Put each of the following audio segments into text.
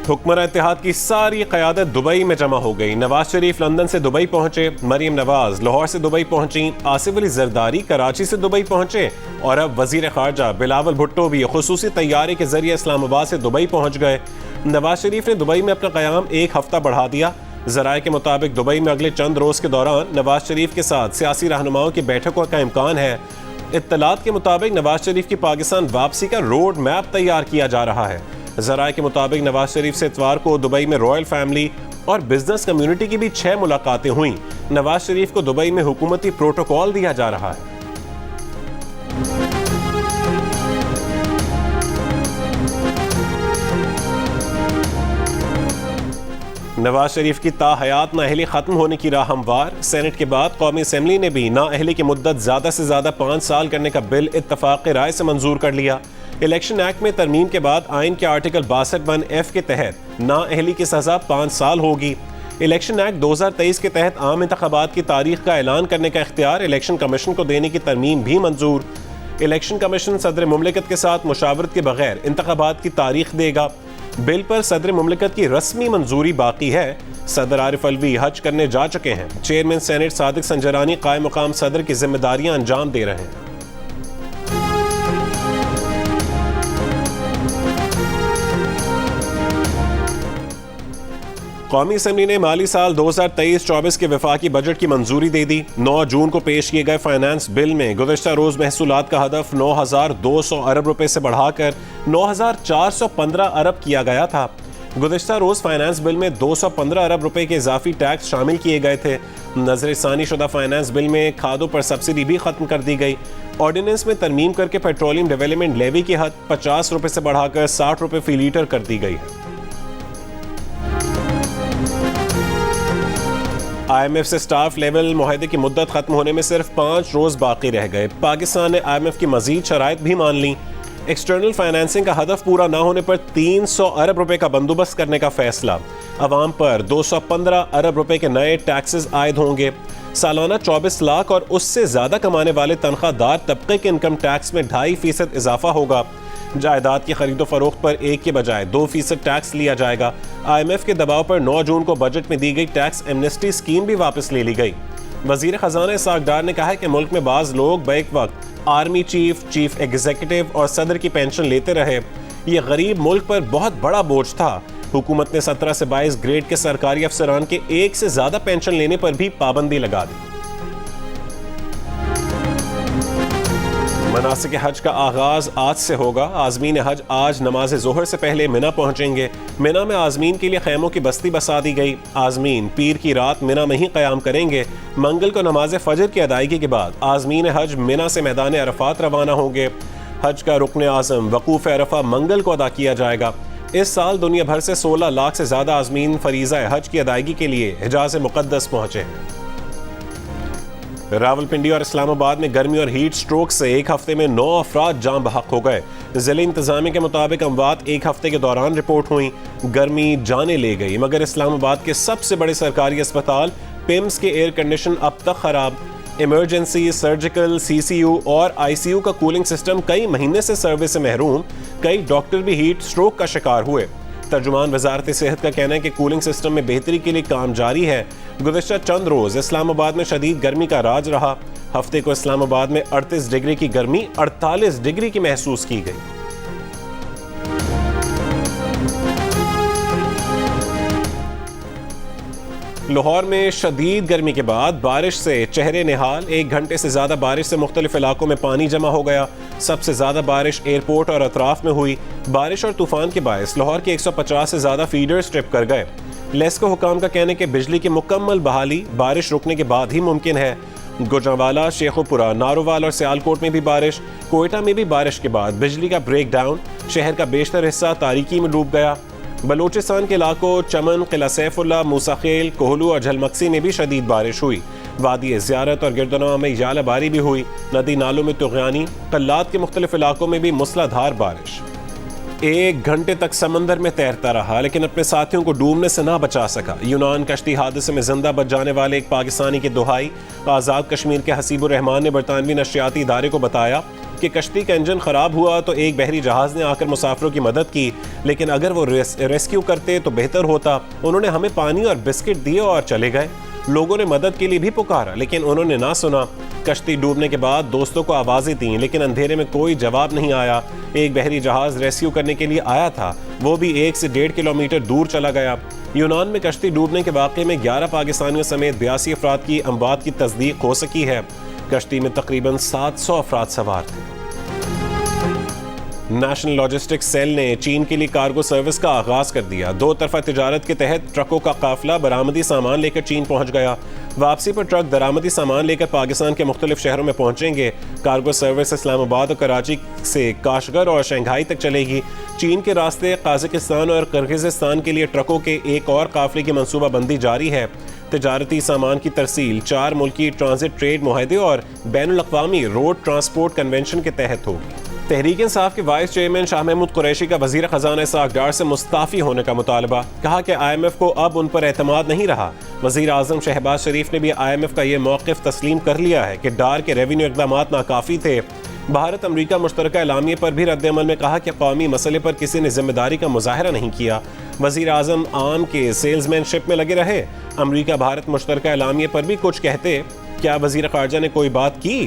हुक्मरान इत्तेहाद की सारी क़यादत दुबई में जमा हो गई। नवाज शरीफ लंदन से दुबई पहुंचे, मरीम नवाज लाहौर से दुबई पहुंची, आसिफ अली जरदारी कराची से दुबई पहुंचे और अब वजीर खारजा बिलावल भुट्टो भी खुसूसी तैयारे के जरिए इस्लामाबाद से दुबई पहुंच गए। नवाज शरीफ ने दुबई में अपना क़याम एक हफ्ता बढ़ा दिया। ज़राए के मुताबिक दुबई में अगले चंद रोज़ के दौरान नवाज शरीफ के साथ सियासी रहनुमाओं की बैठकों का इम्कान है। इत्तलात के मुताबिक नवाज शरीफ की पाकिस्तान वापसी का रोड मैप तैयार किया जा रहा है। ज़राए के मुताबिक नवाज शरीफ से इतवार को दुबई में रॉयल फैमिली और बिजनेस कम्युनिटी की भी 6 मुलाकातें हुई। नवाज शरीफ को दुबई में हुकूमती प्रोटोकॉल दिया जा रहा है। नवाज शरीफ की ताहयात नाअहली खत्म होने की राह हमवार। सेनेट के बाद कौमी असेंबली ने भी नाअहली की मुद्दत ज्यादा से ज्यादा 5 साल करने का बिल इत्तफाक राय से मंजूर कर लिया। इलेक्शन एक्ट में तरमीम के बाद आइन के आर्टिकल 62(1)(f) के तहत नाअहली की सजा 5 साल होगी। इलेक्शन एक्ट 2023 के तहत आम इंतखाबात की तारीख का ऐलान करने का इख्तियार इलेक्शन कमीशन को देने की तरमीम भी मंजूर। इलेक्शन कमीशन सदर मुमलिकत के साथ मुशावरत के बगैर इंतखाबात की तारीख देगा। बिल पर सदर मुमलिकत की रस्मी मंजूरी बाकी है। सदर आरिफ अलवी हज करने जा चुके हैं। चेयरमैन सेनेट सादिक संजरानी कायम मुकाम सदर की जिम्मेदारियां अंजाम दे रहे हैं। कौमी असेंबली ने माली साल 2023-24 के वफाकी बजट की मंजूरी दे दी। 9 जून को पेश किए गए फाइनेंस बिल में गुज़श्ता रोज़ महसूलात का हदफ 9,200 अरब रुपए से बढ़ाकर 9,415 अरब किया गया था। गुज़श्ता रोज़ फाइनेंस बिल में 215 अरब रुपए के इजाफी टैक्स शामिल किए गए थे। नजरसानी शुदा फाइनेंस बिल में खादों पर सब्सिडी भी खत्म कर दी गई। ऑर्डिनेंस में तरमीम करके पेट्रोलियम डेवलपमेंट लेवी की हद 50 रुपए से बढ़ाकर 60 रुपए फी लीटर कर दी गई है। IMF से स्टाफ लेवल मुआहदे की मुद्दत खत्म होने में सिर्फ 5 रोज बाकी रह गए। पाकिस्तान ने IMF की मजीद शराइत भी मान ली। एक्सटर्नल फाइनेंसिंग का हदफ पूरा ना होने पर 300 अरब रुपए का बंदोबस्त करने का फैसला। अवाम पर 215 अरब रुपए के नए टैक्सेस आयद होंगे। सालाना 24 लाख और उससे ज्यादा कमाने वाले तनख्वाहदार तबके के इनकम टैक्स में 2.5% इजाफा होगा। जायदाद की खरीदो फरोख्त पर 1 के बजाय 2% टैक्स लिया जाएगा। IMF के दबाव पर 9 जून को बजट में दी गई टैक्स एमनेस्टी स्कीम भी वापस ले ली गई। वजीर खजाना इसाक डार ने कहा है कि मुल्क में बाज लोग बैक वक्त आर्मी चीफ, चीफ एग्जीक्यूटिव और सदर की पेंशन लेते रहे। ये गरीब मुल्क पर बहुत बड़ा बोझ था। हुकूमत ने 17 से 22 ग्रेड के सरकारी अफसरान के 1 से ज्यादा पेंशन लेने पर भी पाबंदी लगा दी। मनासिक हज का आगाज आज से होगा। आज़मीन हज आज नमाज ज़ोहर से पहले मिना पहुंचेंगे। मिना में आज़मीन के लिए खैमों की बस्ती बसा दी गई। आज़मीन पीर की रात मिना में ही क़याम करेंगे। मंगल को नमाज फजर की अदायगी के बाद आज़मीन हज मिना से मैदान अरफात रवाना होंगे। हज का रुकन आज़म वकूफ़ अरफा मंगल को अदा किया जाएगा। इस साल दुनिया भर से 16 लाख से ज़्यादा आज़मीन फरीज़ा हज की अदायगी के लिए हिजाज़ मुक़द्दस पहुँचे हैं। रावलपिंडी और इस्लामाबाद में गर्मी और हीट स्ट्रोक से एक हफ्ते में 9 अफराद जान बहक हो गए। ज़िले इंतजामिया के मुताबिक अमवात एक हफ्ते के दौरान रिपोर्ट हुई। गर्मी जाने ले गई, मगर इस्लामाबाद के सबसे बड़े सरकारी अस्पताल पिम्स के एयर कंडीशन अब तक खराब। इमरजेंसी, सर्जिकल, CCU और ICU का कूलिंग सिस्टम कई महीने से सर्विस से महरूम। कई डॉक्टर भी हीट स्ट्रोक का शिकार हुए। तर्जुमान वजारत सेहत का कहना है कि कूलिंग सिस्टम में बेहतरी के लिए काम जारी है। गुज़श्ता चंद रोज इस्लामाबाद में शदीद गर्मी का राज रहा। हफ्ते को इस्लामाबाद में 38 डिग्री की गर्मी 48 डिग्री की महसूस की गई। लाहौर में शदीद गर्मी के बाद बारिश से चेहरे निहाल। 1 घंटे से ज्यादा बारिश से मुख्तलिफ इलाकों में पानी जमा हो गया। सबसे ज्यादा बारिश एयरपोर्ट और अतराफ में हुई। बारिश और तूफान के बायस लाहौर के 150 से ज्यादा फीडर्स ट्रिप कर गए। लेस्को हुकाम का कहना है कि बिजली की मुकम्मल बहाली बारिश रुकने के बाद ही मुमकिन है। गुजरांवाला, शेखुपुरा, नारोवाल और सियालकोट में भी बारिश। कोयटा में भी बारिश के बाद बिजली का ब्रेक डाउन। शहर का बेशतर हिस्सा तारीकी में डूब गया। बलूचिस्तान के इलाकों चमन, किला सैफुल्ला, मूसाखेल, कोहलू और झलमक्सी में भी शदीद बारिश हुई। वादी ज़ियारत और गिरदनवा में यालाबारी भी हुई। नदी नालों में तुग़यानी। कल्लात के मुख्तलिफ इलाकों में भी मूसलाधार बारिश। 1 घंटे तक समंदर में तैरता रहा, लेकिन अपने साथियों को डूबने से ना बचा सका। यूनान कश्ती हादसे में जिंदा बच जाने वाले एक पाकिस्तानी की दुहाई। आज़ाद कश्मीर के हसीबुर रहमान ने बरतानवी नशियाती इदारे को बताया जबकि कश्ती का इंजन खराब हुआ तो एक बहरी जहाज ने आकर मुसाफिरों की मदद की, लेकिन अगर वो रेस्क्यू करते तो बेहतर होता। उन्होंने हमें पानी और बिस्किट दिए और चले गए। लोगों ने मदद के लिए भी पुकारा, लेकिन उन्होंने ना सुना। कश्ती डूबने के बाद दोस्तों को आवाजें दी, लेकिन अंधेरे में कोई जवाब नहीं आया। एक बहरी जहाज रेस्क्यू करने के लिए आया था, वो भी 1 से 1.5 किलोमीटर दूर चला गया। यूनान में कश्ती डूबने के वाक़े में 11 पाकिस्तानियों समेत 82 अफराद की अमवात की तस्दीक हो सकी है। कश्ती में तकरीबन 700 अफराद सवार थे। नेशनल लॉजिस्टिक्स सेल ने चीन के लिए कार्गो सर्विस का आगाज कर दिया। 2 तरफा तिजारत के तहत ट्रकों का काफिला बरामदी सामान लेकर चीन पहुंच गया। वापसी पर ट्रक दरामदी सामान लेकर पाकिस्तान के मुख्तलिफ शहरों में पहुंचेंगे। कार्गो सर्विस इस्लामाबाद और कराची से काशगर और शंघाई तक चलेगी। चीन के रास्ते काजाकिस्तान और किर्गिज़स्तान के लिए ट्रकों के एक और काफिले की मनसूबाबंदी जारी है। तिजारती सामान की तरसील 4 मुल्की ट्रांजिट ट्रेड मुआहदे और बैनुल-अक़वामी रोड ट्रांसपोर्ट कन्वेंशन के तहत होगी। तहरीक इंसाफ के वाइस चेयरमैन शाह महमूद कुरैशी का वज़ीर ख़ज़ाना इसहाक़ डार से मुस्ताफ़ी होने का मुतालबा। कहा कि IMF को अब उन पर एतमाद नहीं रहा। वज़ीर आज़म शहबाज शरीफ ने भी IMF का ये मौक़िफ़ तस्लीम कर लिया है कि डार के रेवेन्यू इक़दामात नाकाफ़ी थे। भारत अमरीका मुश्तरका एलामिया पर भी रद्द-ए-अमल में कहा कि कौमी मसले पर किसी ने जिम्मेदारी का मुज़ाहरा नहीं किया। वज़ीर आज़म आम के सेल्समैनशिप में लगे रहे। अमरीका भारत मुश्तरका एलामिया पर भी कुछ कहते, क्या वज़ीर ख़ारजा ने कोई बात की?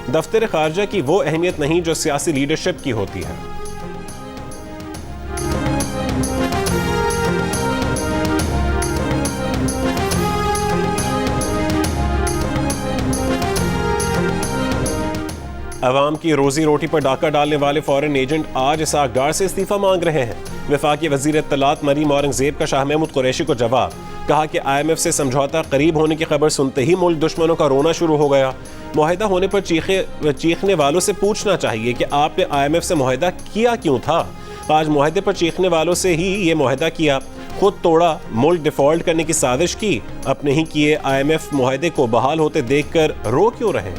दफ्तर ख़ारजा की वो अहमियत नहीं जो सियासी लीडरशिप की होती है। अवाम की रोजी रोटी पर डाका डालने वाले फॉरेन एजेंट आज इसहाक़ डार से इस्तीफा मांग रहे हैं। वफाकी वज़ीर इत्तलात मरीम औरंगज़ेब का शाह महमूद कुरैशी को जवाब। कहा कि IMF से समझौता करीब होने की खबर सुनते ही मुल्क दुश्मनों का रोना शुरू हो गया। मुआहिदा होने पर चीखने वालों से पूछना चाहिए कि आपने IMF से मुआहिदा किया क्यों था। आज मुआहिदे पर चीखने वालों से ही ये मुआहिदा किया, खुद तोड़ा, मुल्क डिफॉल्ट करने की साजिश की। अपने ही किए IMF मुआहिदे को बहाल होते देखकर रो क्यों रहे?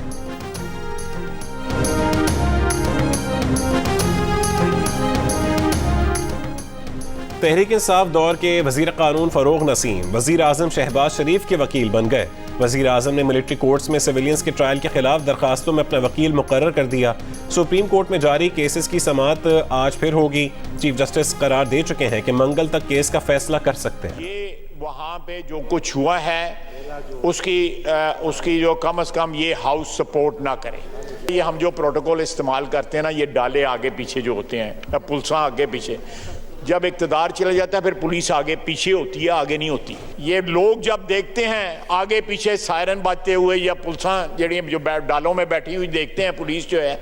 तहरीक इंसाफ दौर के वज़ीर क़ानून फ़रोग़ नसीम वज़ीर आज़म शहबाज शरीफ के वकील बन गए। वज़ीर आज़म ने मिलिट्री कोर्ट्स में सिविलियंस के ट्रायल के खिलाफ दरखास्तों में अपना वकील मुकर्रर कर दिया। सुप्रीम कोर्ट में जारी केसेस की समाअत आज फिर होगी। चीफ जस्टिस करार दे चुके हैं कि मंगल तक केस का फैसला कर सकते हैं। ये वहाँ पे जो कुछ हुआ है उसकी जो कम से कम ये हाउस सपोर्ट ना करे। ये हम जो प्रोटोकॉल इस्तेमाल करते हैं ना, ये डाले आगे पीछे जो होते हैं, पुलिसा आगे पीछे, जब इक़्तिदार चला जाता है फिर पुलिस आगे पीछे होती है, आगे नहीं होती। ये लोग जब देखते हैं आगे पीछे सायरन बजते हुए या पुलिसा जड़ी जो डालों में बैठी हुई देखते हैं पुलिस जो है,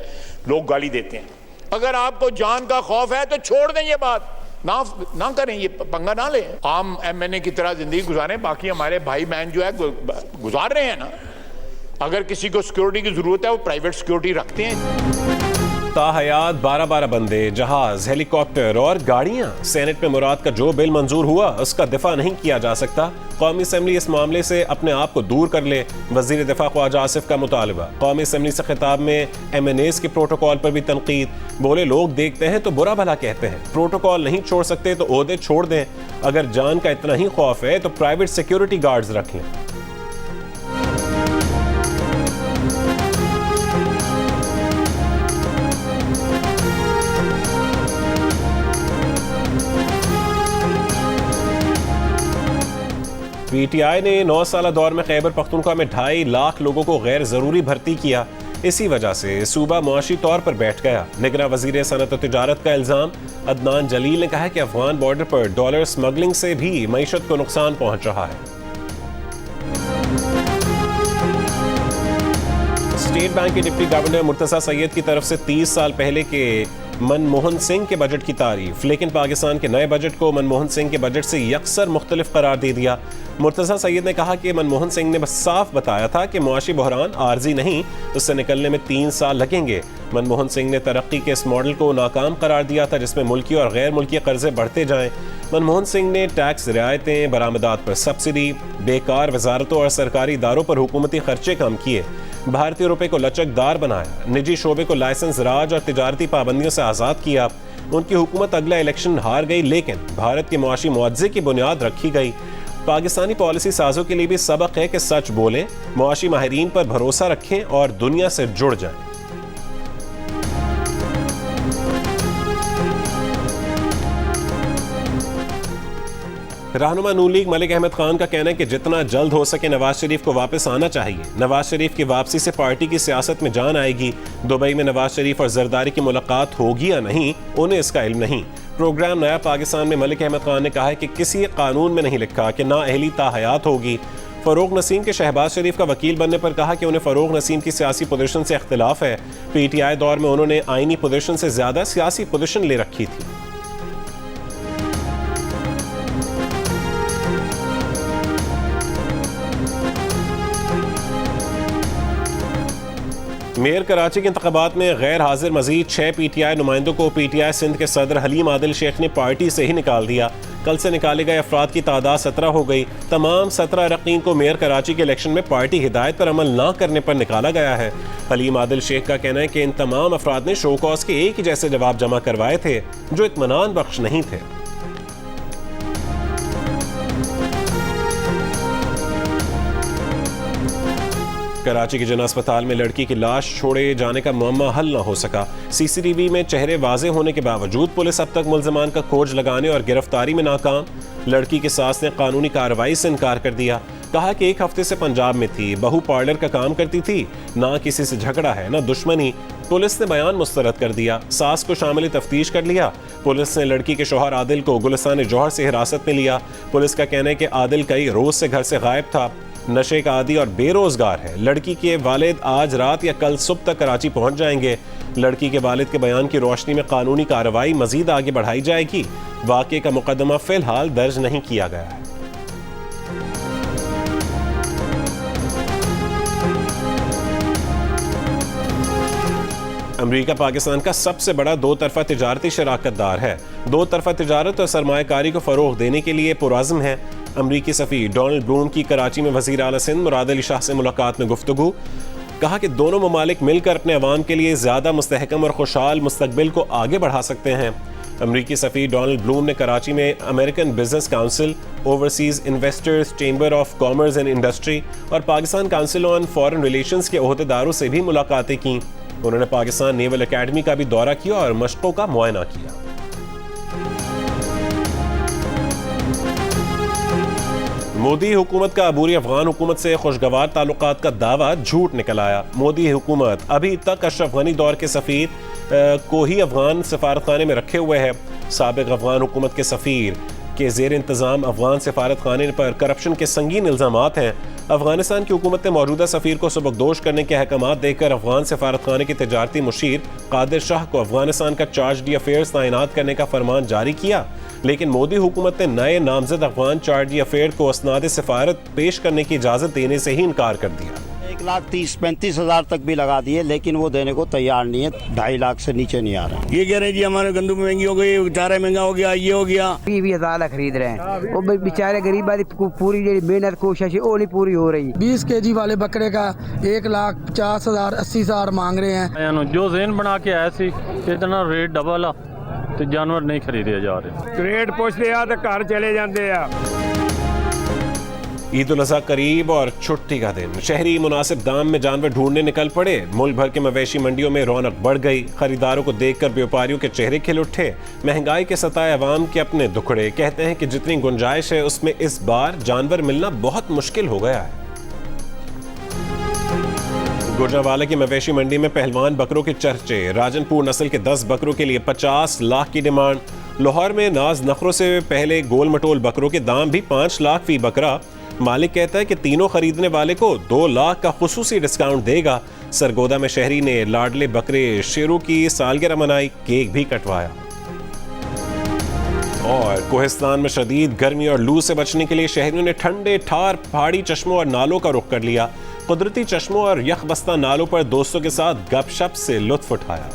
लोग गाली देते हैं। अगर आपको जान का खौफ है तो छोड़ दें, ये बात ना करें, ये पंगा ना लें, आम MNA की तरह जिंदगी गुजारें। बाकी हमारे भाई बहन जो है गुजार रहे हैं ना, अगर किसी को सिक्योरिटी की जरूरत है वो प्राइवेट सिक्योरिटी रखते हैं। ताहयात 12 बंदे, जहाज, हेलीकॉप्टर और गाड़ियां। सेनेट में मुराद का जो बिल मंजूर हुआ उसका दिफा नहीं किया जा सकता। कौमी असम्बली इस मामले से अपने आप को दूर कर ले, वजीर दिफा ख्वाजा आसिफ का मुतालबा। कौमी असम्बली से खिताब में MNAs के प्रोटोकॉल पर भी तनकीद। बोले लोग देखते हैं तो बुरा भला कहते हैं, प्रोटोकॉल नहीं छोड़ सकते तो ओहदे छोड़ दें। अगर जान का इतना ही खौफ है तो प्राइवेट सिक्योरिटी गार्ड्स रख लें। PTI ने 9 साला दौर में खैबर पख्तूनख्वा में 2.5 लाख लोगों को गैर जरूरी भर्ती किया। इसी वजह से सूबा मुआशी तौर पर बैठ गया। निगरान वजीर सनत और तिजारत का इल्जाम। अदनान जलील ने कहा कि अफगान बॉर्डर पर डॉलर स्मगलिंग से भी मईशत को नुकसान पहुंच रहा है। स्टेट बैंक के डिप्टी गवर्नर मुर्तजा सैयद की तरफ से 30 साल पहले के मनमोहन सिंह के बजट की तारीफ, लेकिन पाकिस्तान के नए बजट को मनमोहन सिंह के बजट से यकसर मुख्तलिफ करार दे दिया। मुर्तजा सैयद ने कहा कि मनमोहन सिंह ने बस साफ बताया था कि मुआशी बहरान आर्जी नहीं, उससे निकलने में 3 साल लगेंगे। मनमोहन सिंह ने तरक्की के इस मॉडल को नाकाम करार दिया था जिसमें मुल्की और गैर मुल्की कर्जे बढ़ते जाएं। मनमोहन सिंह ने टैक्स रियायतें, बरामदात पर सब्सिडी, बेकार वजारतों और सरकारी इदारों पर हुकूमती खर्चे कम किए, भारतीय रुपए को लचकदार बनाया, निजी शोबे को लाइसेंस राज और तिजारती पाबंदियों से आज़ाद किया। उनकी हुकूमत अगला इलेक्शन हार गई, लेकिन भारत के मुआशी मुआवजे की बुनियाद रखी गई। पाकिस्तानी पॉलिसी साजों के लिए भी सबक है कि सच बोलें, मुआशी माहिरीन पर भरोसा रखें और दुनिया से जुड़ जाएं। रहनुमा नून लीग मलिक अहमद खान का कहना है कि जितना जल्द हो सके नवाज शरीफ को वापस आना चाहिए। नवाज शरीफ की वापसी से पार्टी की सियासत में जान आएगी। दुबई में नवाज शरीफ और जरदारी की मुलाकात होगी या नहीं, उन्हें इसका इल्म नहीं। प्रोग्राम नया पाकिस्तान में मलिक अहमद खान ने कहा है कि किसी कानून में नहीं लिखा कि नाअहली ताहयात होगी। फरोग नसीम के शहबाज शरीफ का वकील बनने पर कहा कि उन्हें फरोग नसीम की सियासी पोजीशन से इख्तिलाफ है। पीटीआई दौर में उन्होंने आईनी पोजीशन से ज्यादा सियासी पोजीशन ले रखी थी। मेयर कराची के इंतखाबात में गैर हाजिर मजीद 6 पीटीआई नुमाइंदों को पीटीआई सिंध के सदर हलीम आदिल शेख ने पार्टी से ही निकाल दिया। कल से निकाले गए अफराद की तादाद 17 हो गई। तमाम 17 अरकान को मेयर कराची के इलेक्शन में पार्टी हिदायत पर अमल न करने पर निकाला गया है। हलीम आदिल शेख का कहना है कि इन तमाम अफराद ने शो कॉज के एक ही जैसे जवाब जमा करवाए थे जो इत्मीनान बख्श नहीं थे। कराची के जना अस्पताल में लड़की की लाश छोड़े जाने का मुअम्मा हल न हो सका। सीसीटीवी में चेहरे वाजे होने के बावजूद पुलिस अब तक मुल्ज़िमान का खोज लगाने और गिरफ्तारी में नाकाम। लड़की की सास ने कानूनी कार्रवाई से इनकार कर दिया। कहा कि 1 हफ्ते से पंजाब में थी, बहू पार्लर का काम करती थी, ना किसी से झगड़ा है ना दुश्मनी। पुलिस ने बयान मुस्तरद कर दिया। सास को शामिल तफ्तीश कर लिया। पुलिस ने लड़की के शौहर आदिल को गुलिस्तान जौहर से हिरासत में लिया। पुलिस का कहना है कि आदिल कई रोज से घर से गायब था, नशे का आदी और बेरोजगार है। लड़की के वालिद आज रात या कल सुबह तक कराची पहुंच जाएंगे। लड़की के वालिद के बयान की रोशनी में कानूनी कार्रवाई मजीद आगे बढ़ाई जाएगी। वाक़े का मुकदमा फिलहाल दर्ज नहीं किया गया है। अमेरिका पाकिस्तान का सबसे बड़ा 2 तरफा तिजारती शराकतदार है। 2 तरफा तिजारत और सरमायाकारी को फरोग देने के लिए पुरअज़्म है। अमरीकी सफ़ीर डोनाल्ड ब्लूम की कराची में वज़ीर आला सिंध मुराद अली शाह से मुलाकात में गुफ्तगू। कहा कि दोनों ममालिक मिलकर अपने अवाम के लिए ज़्यादा मुस्तहकम और खुशहाल मुस्तकबिल को आगे बढ़ा सकते हैं। अमरीकी सफ़ीर डोनाल्ड ब्लूम ने कराची में American business council, overseas investors, chamber of commerce and industry और Pakistan council on foreign relations के ओहदेदारों से भी मुलाकातें की। उन्होंने पाकिस्तान नेवल अकेडमी का भी दौरा किया और मशकों का मुआयना किया। मोदी हुकूमत का अबूरी अफगान हुकूमत से खुशगवार ताल्लुकात का दावा झूठ निकल आया। मोदी हुकूमत अभी तक अशरफ गनी दौर के सफ़ीर को ही अफगान सफारतखाने में रखे हुए है। साबिक अफगान हुकूमत के सफ़ीर के ज़ेर इंतज़ाम अफगान सफारत खाने पर करप्शन के संगीन इल्ज़ामात हैं। अफगानिस्तान की हुकूमत ने मौजूदा सफ़ीर को सबकदोश करने के अहकामात देकर अफगान सफारत खाने के तजारती मुशीर कादिर शाह को अफगानिस्तान का चार्ज डी अफेयर्स तैनात करने का फरमान जारी किया। लेकिन मोदी हुकूमत ने नए नामजद अफगान चार्ज डी अफेयर को असनाद सफारत पेश करने की इजाज़त देने से ही इनकार कर दिया। 1,30,35,000 तक भी लगा दिए, लेकिन वो देने को तैयार नहीं है। 2.5 लाख से नीचे नहीं आ रहा। ये कह रहे हैं जी हमारे गंदम महंगी हो गई, चारा महंगा हो गया, ये हो गया। 20,000 खरीद रहे हैं, वो बेचारे गरीब आदमी पूरी मेहनत कोशिश है वो नहीं पूरी हो रही। 20 केजी वाले बकरे का 1,50,000 80,000 मांग रहे हैं। जो ज़हन बना के आया सी इतना रेट डबल आ तो जानवर नहीं खरीदे जा रहे। रेट पूछते आ तो घर चले जाते आ। ईद उल अज़हा करीब और छुट्टी का दिन, शहरी मुनासिब दाम में जानवर ढूंढने निकल पड़े। मुल्क भर के मवेशी मंडियों में रौनक बढ़ गई। खरीदारों को देखकर व्यापारियों के चेहरे खिल उठे। महंगाई के सताए अवाम के अपने दुखड़े। कहते हैं कि जितनी गुंजाइश है उसमें इस बार जानवर मिलना बहुत मुश्किल हो गया है। गुजरांवाला की मवेशी मंडी में पहलवान बकरों के चर्चे। राजनपुर नस्ल के 10 बकरों के लिए 50 लाख की डिमांड। लाहौर में नाज नखरों से पहले गोल मटोल बकरों के दाम भी 5 लाख फी बकरा। मालिक कहता है कि तीनों खरीदने वाले को 2 लाख का खुसूसी डिस्काउंट देगा। सरगोदा में शहरी ने लाडले बकरे शेरों की सालगिरह मनाई, केक भी कटवाया। और कोहिस्तान में शदीद गर्मी और लू से बचने के लिए शहरियों ने ठंडे ठार पहाड़ी चश्मों और नालों का रुख कर लिया। कुदरती चश्मों और यखबस्ता नालों पर दोस्तों के साथ गपशप से लुत्फ उठाया।